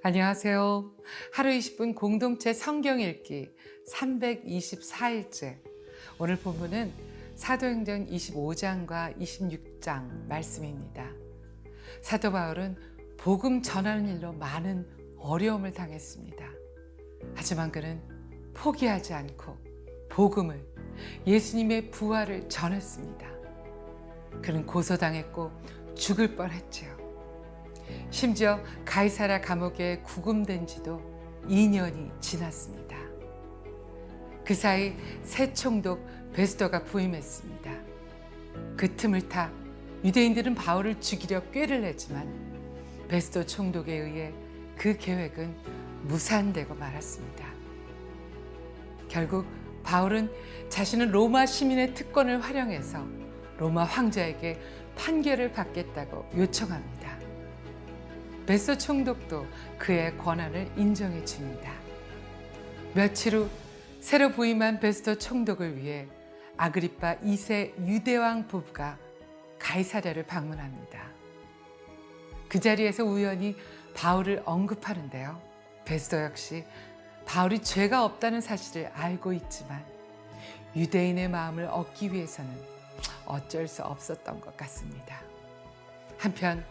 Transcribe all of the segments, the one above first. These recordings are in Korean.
안녕하세요. 하루 20분 공동체 성경 읽기 324일째. 오늘 본문은 사도행전 25장과 26장 말씀입니다. 사도 바울은 복음 전하는 일로 많은 어려움을 당했습니다. 하지만 그는 포기하지 않고 복음을, 예수님의 부활을 전했습니다. 그는 고소당했고 죽을 뻔했지요. 심지어 가이사랴 감옥에 구금된 지도 2년이 지났습니다. 그 사이 새 총독 베스더가 부임했습니다. 그 틈을 타 유대인들은 바울을 죽이려 꾀를 냈지만 베스더 총독에 의해 그 계획은 무산되고 말았습니다. 결국 바울은 자신은 로마 시민의 특권을 활용해서 로마 황제에게 판결을 받겠다고 요청합니다. 베스더 총독도 그의 권한을 인정해 줍니다. 며칠 후 새로 부임한 베스더 총독을 위해 아그리파 2세 유대왕 부부가 가이사랴를 방문합니다. 그 자리에서 우연히 바울을 언급하는데요. 베스더 역시 바울이 죄가 없다는 사실을 알고 있지만 유대인의 마음을 얻기 위해서는 어쩔 수 없었던 것 같습니다. 한편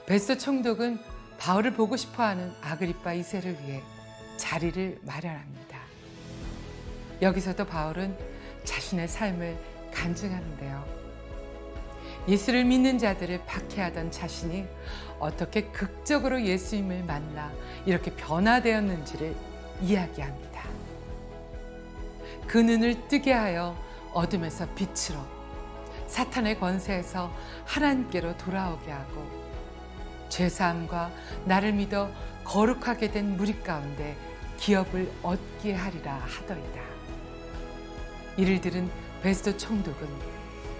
베스더 총독은 바울을 보고 싶어하는 아그리파 2세를 위해 자리를 마련합니다. 여기서도 바울은 자신의 삶을 간증하는데요. 예수를 믿는 자들을 박해하던 자신이 어떻게 극적으로 예수님을 만나 이렇게 변화되었는지를 이야기합니다. 그 눈을 뜨게 하여 어둠에서 빛으로, 사탄의 권세에서 하나님께로 돌아오게 하고 죄사함과 나를 믿어 거룩하게 된 무리 가운데 기업을 얻게 하리라 하더이다. 이를 들은 베스더 총독은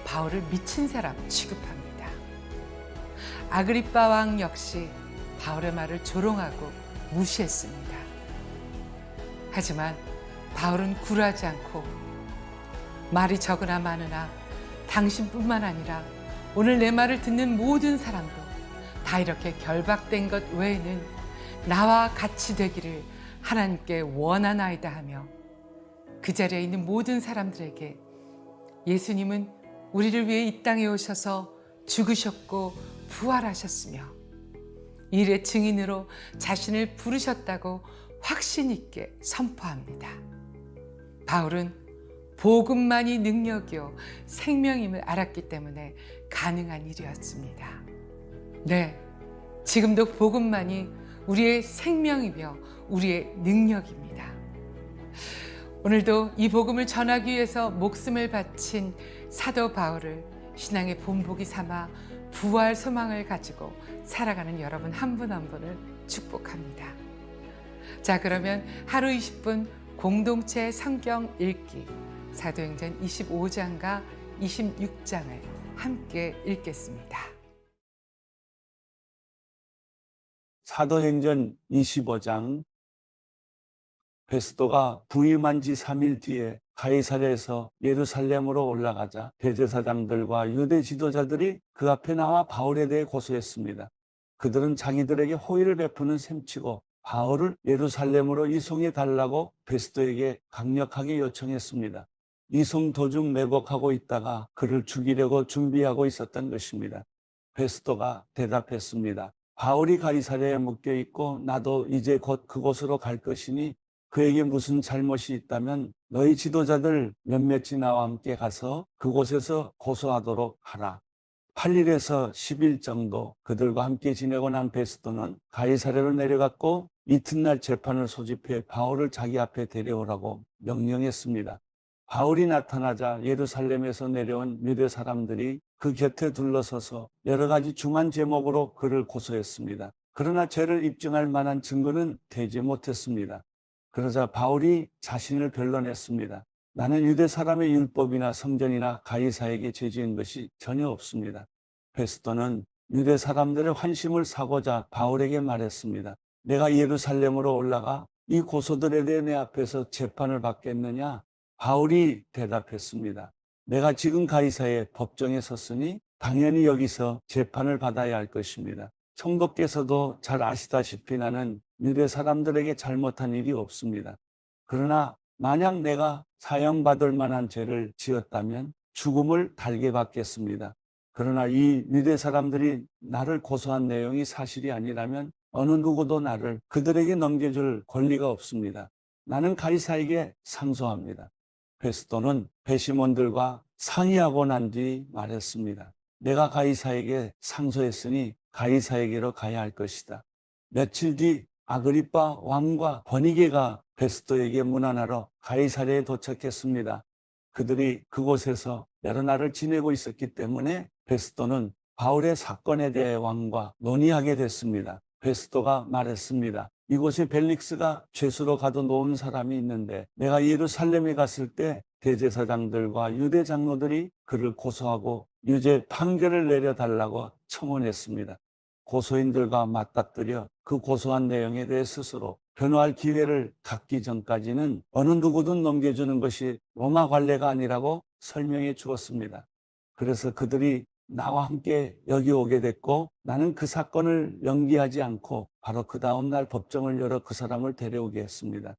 바울을 미친 사람 취급합니다. 아그리빠 왕 역시 바울의 말을 조롱하고 무시했습니다. 하지만 바울은 굴하지 않고 말이 적으나 많으나 당신뿐만 아니라 오늘 내 말을 듣는 모든 사람도 다 이렇게 결박된 것 외에는 나와 같이 되기를 하나님께 원하나이다 하며 그 자리에 있는 모든 사람들에게 예수님은 우리를 위해 이 땅에 오셔서 죽으셨고 부활하셨으며 일의 증인으로 자신을 부르셨다고 확신 있게 선포합니다. 바울은 복음만이 능력이요 생명임을 알았기 때문에 가능한 일이었습니다. 네, 지금도 복음만이 우리의 생명이며 우리의 능력입니다. 오늘도 이 복음을 전하기 위해서 목숨을 바친 사도 바울을 신앙의 본보기 삼아 부활 소망을 가지고 살아가는 여러분 한 분 한 분을 축복합니다. 자, 그러면 하루 20분 공동체 성경 읽기 사도행전 25장과 26장을 함께 읽겠습니다. 사도행전 25장. 베스도가 부임한 지 3일 뒤에 가이사랴에서 예루살렘으로 올라가자 대제사장들과 유대 지도자들이 그 앞에 나와 바울에 대해 고소했습니다. 그들은 자기들에게 호의를 베푸는 셈치고 바울을 예루살렘으로 이송해 달라고 베스도에게 강력하게 요청했습니다. 이송 도중 매복하고 있다가 그를 죽이려고 준비하고 있었던 것입니다. 베스도가 대답했습니다. 바울이 가이사랴에 묶여 있고 나도 이제 곧 그곳으로 갈 것이니 그에게 무슨 잘못이 있다면 너희 지도자들 몇몇이 나와 함께 가서 그곳에서 고소하도록 하라. 8일에서 10일 정도 그들과 함께 지내고 난 베스도는 가이사랴로 내려갔고 이튿날 재판을 소집해 바울을 자기 앞에 데려오라고 명령했습니다. 바울이 나타나자 예루살렘에서 내려온 유대 사람들이 그 곁에 둘러서서 여러 가지 중한 제목으로 그를 고소했습니다. 그러나 죄를 입증할 만한 증거는 되지 못했습니다. 그러자 바울이 자신을 변론했습니다. 나는 유대 사람의 율법이나 성전이나 가이사에게 죄지은 것이 전혀 없습니다. 베스도는 유대 사람들의 환심을 사고자 바울에게 말했습니다. 내가 예루살렘으로 올라가 이 고소들에 대해 내 앞에서 재판을 받겠느냐? 바울이 대답했습니다. 내가 지금 가이사의 법정에 섰으니 당연히 여기서 재판을 받아야 할 것입니다. 총독께서도 잘 아시다시피 나는 유대 사람들에게 잘못한 일이 없습니다. 그러나 만약 내가 사형받을 만한 죄를 지었다면 죽음을 달게 받겠습니다. 그러나 이 유대 사람들이 나를 고소한 내용이 사실이 아니라면 어느 누구도 나를 그들에게 넘겨줄 권리가 없습니다. 나는 가이사에게 상소합니다. 베스토는 배심원들과 상의하고 난 뒤 말했습니다. 내가 가이사에게 상소했으니 가이사에게로 가야 할 것이다. 며칠 뒤 아그리빠 왕과 버니게가 베스토에게 문안하러 가이사랴에 도착했습니다. 그들이 그곳에서 여러 날을 지내고 있었기 때문에 베스토는 바울의 사건에 대해 왕과 논의하게 됐습니다. 베스토가 말했습니다. 이곳에 벨릭스가 죄수로 가둬놓은 사람이 있는데 내가 예루살렘에 갔을 때 대제사장들과 유대 장로들이 그를 고소하고 유죄 판결을 내려달라고 청원했습니다. 고소인들과 맞닥뜨려 그 고소한 내용에 대해 스스로 변호할 기회를 갖기 전까지는 어느 누구든 넘겨주는 것이 로마 관례가 아니라고 설명해 주었습니다. 그래서 그들이 나와 함께 여기 오게 됐고 나는 그 사건을 연기하지 않고 바로 그 다음날 법정을 열어 그 사람을 데려오게 했습니다.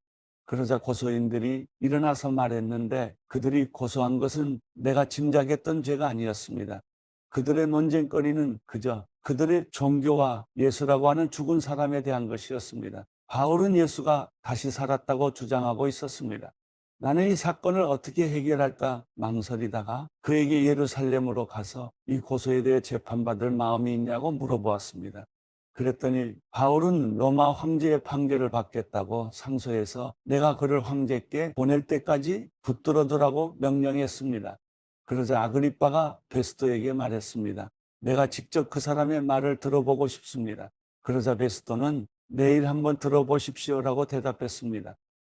그러자 고소인들이 일어나서 말했는데 그들이 고소한 것은 내가 짐작했던 죄가 아니었습니다. 그들의 논쟁거리는 그저 그들의 종교와 예수라고 하는 죽은 사람에 대한 것이었습니다. 바울은 예수가 다시 살았다고 주장하고 있었습니다. 나는 이 사건을 어떻게 해결할까 망설이다가 그에게 예루살렘으로 가서 이 고소에 대해 재판받을 마음이 있냐고 물어보았습니다. 그랬더니 바울은 로마 황제의 판결을 받겠다고 상소해서 내가 그를 황제께 보낼 때까지 붙들어 두라고 명령했습니다. 그러자 아그리빠가 베스토에게 말했습니다. 내가 직접 그 사람의 말을 들어보고 싶습니다. 그러자 베스토는 내일 한번 들어보십시오라고 대답했습니다.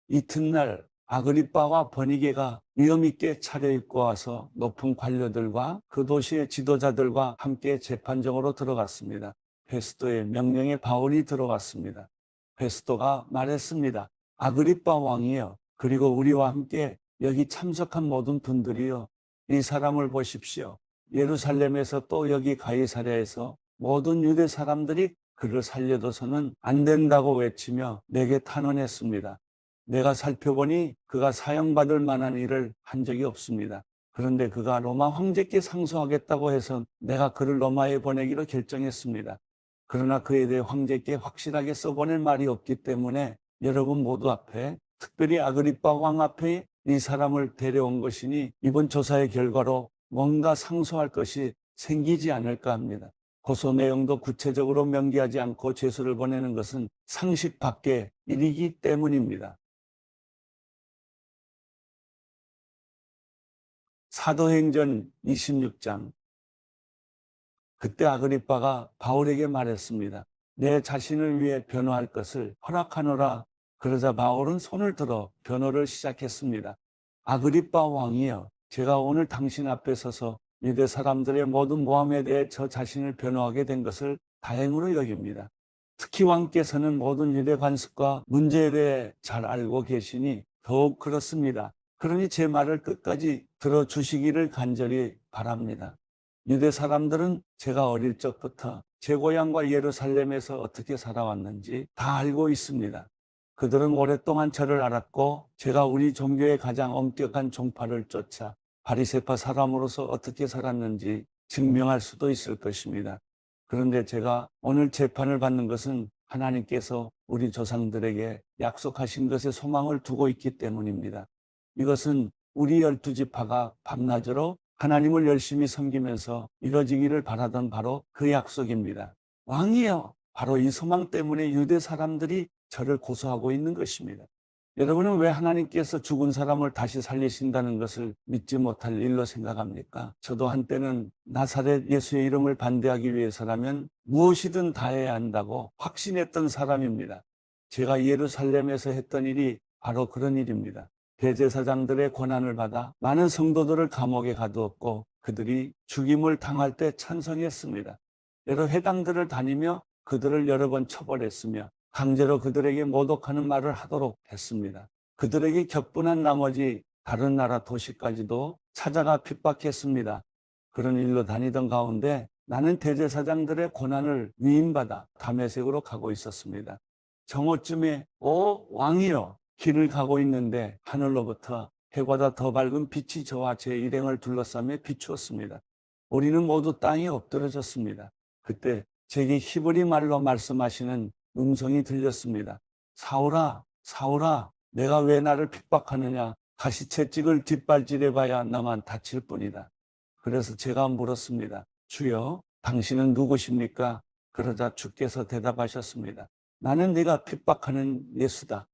이튿날 아그리빠와 버니게가 위엄있게 차려입고 와서 높은 관료들과 그 도시의 지도자들과 함께 재판정으로 들어갔습니다. 베스토의 명령에 바울이 들어갔습니다. 베스토가 말했습니다. 아그리빠 왕이여, 그리고 우리와 함께 여기 참석한 모든 분들이여, 이 사람을 보십시오. 예루살렘에서 또 여기 가이사랴에서 모든 유대 사람들이 그를 살려둬서는 안 된다고 외치며 내게 탄원했습니다. 내가 살펴보니 그가 사형받을 만한 일을 한 적이 없습니다. 그런데 그가 로마 황제께 상소하겠다고 해서 내가 그를 로마에 보내기로 결정했습니다. 그러나 그에 대해 황제께 확실하게 써보낼 말이 없기 때문에 여러분 모두 앞에, 특별히 아그리빠 왕 앞에 이 사람을 데려온 것이니 이번 조사의 결과로 뭔가 상소할 것이 생기지 않을까 합니다. 고소 내용도 구체적으로 명기하지 않고 죄수를 보내는 것은 상식 밖의 일이기 때문입니다. 사도행전 26장. 그때 아그리빠가 바울에게 말했습니다. 내 자신을 위해 변호할 것을 허락하노라. 그러자 바울은 손을 들어 변호를 시작했습니다. 아그리빠 왕이여, 제가 오늘 당신 앞에 서서 유대 사람들의 모든 모함에 대해 저 자신을 변호하게 된 것을 다행으로 여깁니다. 특히 왕께서는 모든 유대 관습과 문제에 대해 잘 알고 계시니 더욱 그렇습니다. 그러니 제 말을 끝까지 들어주시기를 간절히 바랍니다. 유대 사람들은 제가 어릴 적부터 제 고향과 예루살렘에서 어떻게 살아왔는지 다 알고 있습니다. 그들은 오랫동안 저를 알았고 제가 우리 종교의 가장 엄격한 종파를 쫓아 바리새파 사람으로서 어떻게 살았는지 증명할 수도 있을 것입니다. 그런데 제가 오늘 재판을 받는 것은 하나님께서 우리 조상들에게 약속하신 것에 소망을 두고 있기 때문입니다. 이것은 우리 12지파가 밤낮으로 하나님을 열심히 섬기면서 이뤄지기를 바라던 바로 그 약속입니다. 왕이여, 바로 이 소망 때문에 유대 사람들이 저를 고소하고 있는 것입니다. 여러분은 왜 하나님께서 죽은 사람을 다시 살리신다는 것을 믿지 못할 일로 생각합니까? 저도 한때는 나사렛 예수의 이름을 반대하기 위해서라면 무엇이든 다 해야 한다고 확신했던 사람입니다. 제가 예루살렘에서 했던 일이 바로 그런 일입니다. 대제사장들의 고난을 받아 많은 성도들을 감옥에 가두었고 그들이 죽임을 당할 때 찬성했습니다. 여러 회당들을 다니며 그들을 여러 번 처벌했으며 강제로 그들에게 모독하는 말을 하도록 했습니다. 그들에게 격분한 나머지 다른 나라 도시까지도 찾아가 핍박했습니다. 그런 일로 다니던 가운데 나는 대제사장들의 고난을 위임받아 다메섹으로 가고 있었습니다. 정오쯤에 왕이여, 길을 가고 있는데 하늘로부터 해보다 더 밝은 빛이 저와 제 일행을 둘러싸며 비추었습니다. 우리는 모두 땅에 엎드러졌습니다. 그때 제게 히브리 말로 말씀하시는 음성이 들렸습니다. 사울아, 사울아, 내가 왜 나를 핍박하느냐? 가시채찍을 뒷발질해 봐야 나만 다칠 뿐이다. 그래서 제가 물었습니다. 주여, 당신은 누구십니까? 그러자 주께서 대답하셨습니다. 나는 네가 핍박하는 예수다.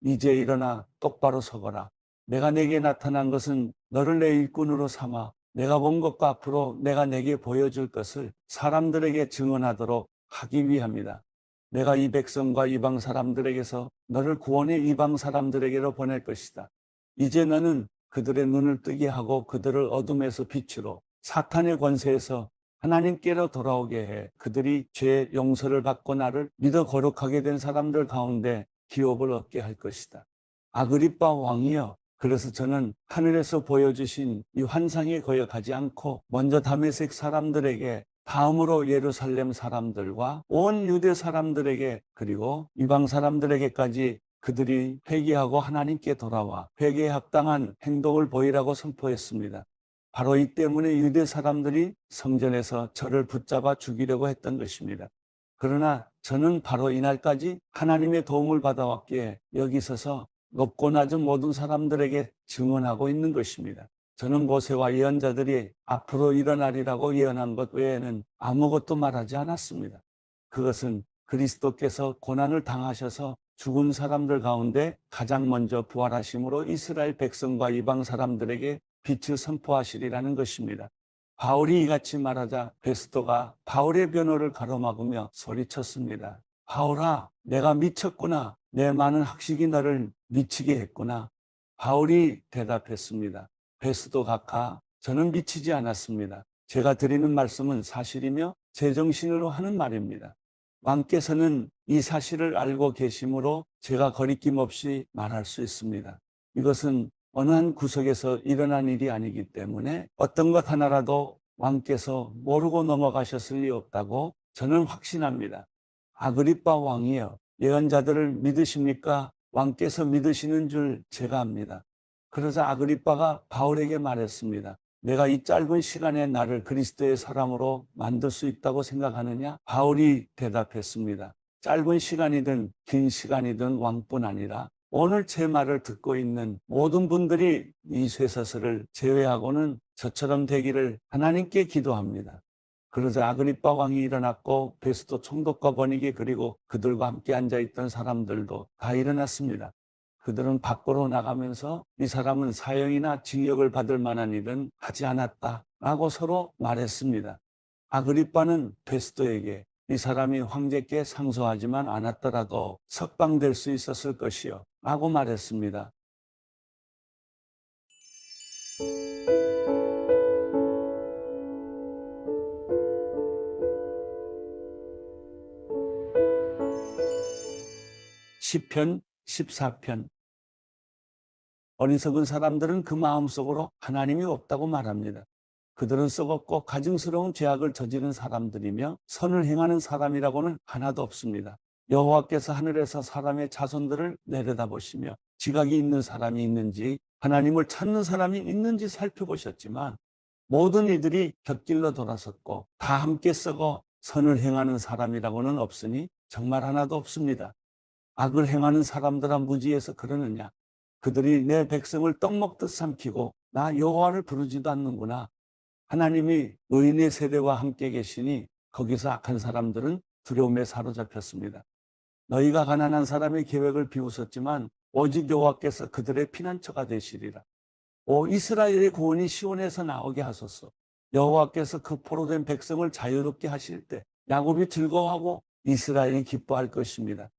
이제 일어나 똑바로 서거라. 내가 내게 나타난 것은 너를 내 일꾼으로 삼아 내가 본 것과 앞으로 내가 내게 보여줄 것을 사람들에게 증언하도록 하기 위함이다. 내가 이 백성과 이방 사람들에게서 너를 구원해 이방 사람들에게로 보낼 것이다. 이제 너는 그들의 눈을 뜨게 하고 그들을 어둠에서 빛으로 사탄의 권세에서 하나님께로 돌아오게 해 그들이 죄 용서를 받고 나를 믿어 거룩하게 된 사람들 가운데 기업을 얻게 할 것이다. 아그리빠 왕이여, 그래서 저는 하늘에서 보여주신 이 환상에 거역하지 않고 먼저 다메섹 사람들에게, 다음으로 예루살렘 사람들과 온 유대 사람들에게, 그리고 이방 사람들에게까지 그들이 회개하고 하나님께 돌아와 회개에 합당한 행동을 보이라고 선포했습니다. 바로 이 때문에 유대 사람들이 성전에서 저를 붙잡아 죽이려고 했던 것입니다. 그러나 저는 바로 이날까지 하나님의 도움을 받아왔기에 여기 서서 높고 낮은 모든 사람들에게 증언하고 있는 것입니다. 저는 모세와 예언자들이 앞으로 일어나리라고 예언한 것 외에는 아무것도 말하지 않았습니다. 그것은 그리스도께서 고난을 당하셔서 죽은 사람들 가운데 가장 먼저 부활하심으로 이스라엘 백성과 이방 사람들에게 빛을 선포하시리라는 것입니다. 바울이 이같이 말하자 베스토가 바울의 변호를 가로막으며 소리쳤습니다. 바울아, 내가 미쳤구나. 내 많은 학식이 너를 미치게 했구나. 바울이 대답했습니다. 베스도 각하, 저는 미치지 않았습니다. 제가 드리는 말씀은 사실이며 제정신으로 하는 말입니다. 왕께서는 이 사실을 알고 계시므로 제가 거리낌 없이 말할 수 있습니다. 이것은 어느 한 구석에서 일어난 일이 아니기 때문에 어떤 것 하나라도 왕께서 모르고 넘어가셨을 리 없다고 저는 확신합니다. 아그리빠 왕이여, 예언자들을 믿으십니까? 왕께서 믿으시는 줄 제가 압니다. 그러자 아그리빠가 바울에게 말했습니다. 내가 이 짧은 시간에 나를 그리스도의 사람으로 만들 수 있다고 생각하느냐? 바울이 대답했습니다. 짧은 시간이든 긴 시간이든 왕뿐 아니라 오늘 제 말을 듣고 있는 모든 분들이 이 쇠사슬을 제외하고는 저처럼 되기를 하나님께 기도합니다. 그러자 아그리빠 왕이 일어났고 베스도 총독과 버니게 그리고 그들과 함께 앉아있던 사람들도 다 일어났습니다. 그들은 밖으로 나가면서 이 사람은 사형이나 징역을 받을 만한 일은 하지 않았다라고 서로 말했습니다. 아그리빠는 베스도에게 이 사람이 황제께 상소하지만 않았더라도 석방될 수 있었을 것이요 라고 말했습니다. 시편 14편. 어리석은 사람들은 그 마음속으로 하나님이 없다고 말합니다. 그들은 썩었고 가증스러운 죄악을 저지른 사람들이며 선을 행하는 사람이라고는 하나도 없습니다. 여호와께서 하늘에서 사람의 자손들을 내려다보시며 지각이 있는 사람이 있는지 하나님을 찾는 사람이 있는지 살펴보셨지만 모든 이들이 곁길로 돌아섰고 다 함께 썩어 선을 행하는 사람이라고는 없으니 정말 하나도 없습니다. 악을 행하는 사람들아 무지해서 그러느냐? 그들이 내 백성을 떡 먹듯 삼키고 나 여호와를 부르지도 않는구나. 하나님이 의인의 세대와 함께 계시니 거기서 악한 사람들은 두려움에 사로잡혔습니다. 너희가 가난한 사람의 계획을 비웃었지만 오직 여호와께서 그들의 피난처가 되시리라. 오 이스라엘의 구원이 시온에서 나오게 하소서. 여호와께서 그 포로된 백성을 자유롭게 하실 때 야곱이 즐거워하고 이스라엘이 기뻐할 것입니다.